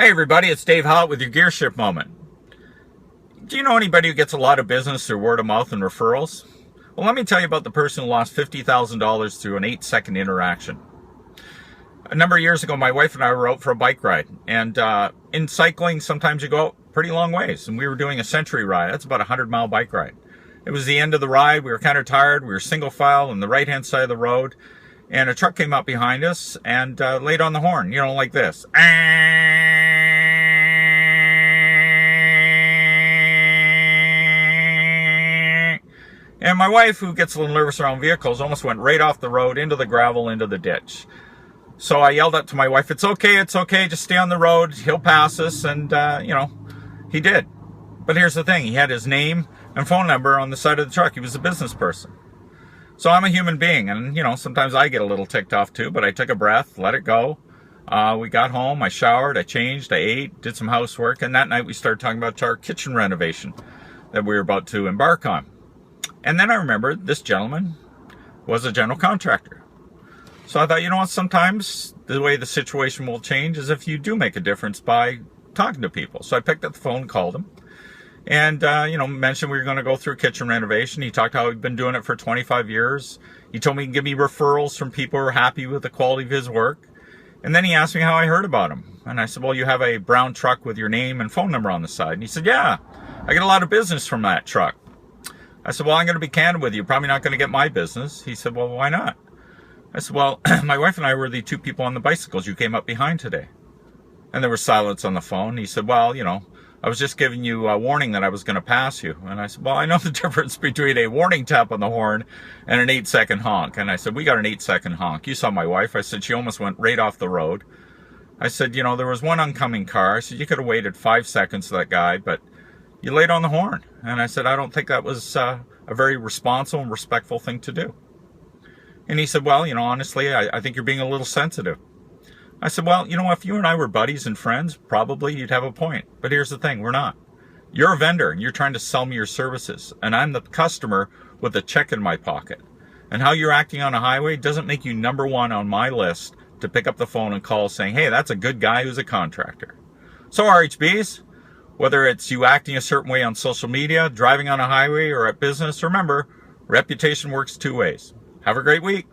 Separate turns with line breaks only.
Hey everybody, it's Dave Hott with Your Gearshift Moment. Do you know anybody who gets a lot of business through word of mouth and referrals? Well, let me tell you about the person who lost $50,000 through an 8-second interaction. A number of years ago, my wife and I were out for a bike ride. And in cycling, sometimes you go out pretty long ways. And we were doing a century ride. That's about a 100-mile bike ride. It was the end of the ride. We were kind of tired. We were single file on the right-hand side of the road. And a truck came up behind us and laid on the horn, like this. And my wife, who gets a little nervous around vehicles, almost went right off the road, into the gravel, into the ditch. So I yelled up to my wife, it's okay, just stay on the road, he'll pass us, and, he did. But here's the thing, he had his name and phone number on the side of the truck. He was a business person. So I'm a human being, and, sometimes I get a little ticked off too, but I took a breath, let it go. We got home, I showered, I changed, I ate, did some housework, and that night we started talking about our kitchen renovation that we were about to embark on. And then I remembered this gentleman was a general contractor. So I thought, sometimes the way the situation will change is if you do make a difference by talking to people. So I picked up the phone, called him, and, mentioned we were going to go through kitchen renovation. He talked how he'd been doing it for 25 years. He told me he could give me referrals from people who are happy with the quality of his work. And then he asked me how I heard about him. And I said, well, you have a brown truck with your name and phone number on the side. And he said, yeah, I get a lot of business from that truck. I said, well, I'm going to be candid with you. Probably not going to get my business. He said, well, why not? I said, well, my wife and I were the two people on the bicycles you came up behind today. And there was silence on the phone. He said, well, I was just giving you a warning that I was going to pass you. And I said, well, I know the difference between a warning tap on the horn and an 8-second honk. And I said, we got an 8-second honk. You saw my wife. I said, she almost went right off the road. I said, there was one oncoming car. I said, you could have waited 5 seconds for that guy, but you laid on the horn. And I said, I don't think that was a very responsible and respectful thing to do. And he said, well, honestly, I think you're being a little sensitive. I said, well, if you and I were buddies and friends, probably you'd have a point. But here's the thing, we're not. You're a vendor and you're trying to sell me your services. And I'm the customer with a check in my pocket. And how you're acting on a highway doesn't make you number one on my list to pick up the phone and call saying, hey, that's a good guy who's a contractor. So RHBs, whether it's you acting a certain way on social media, driving on a highway, or at business, remember, reputation works two ways. Have a great week.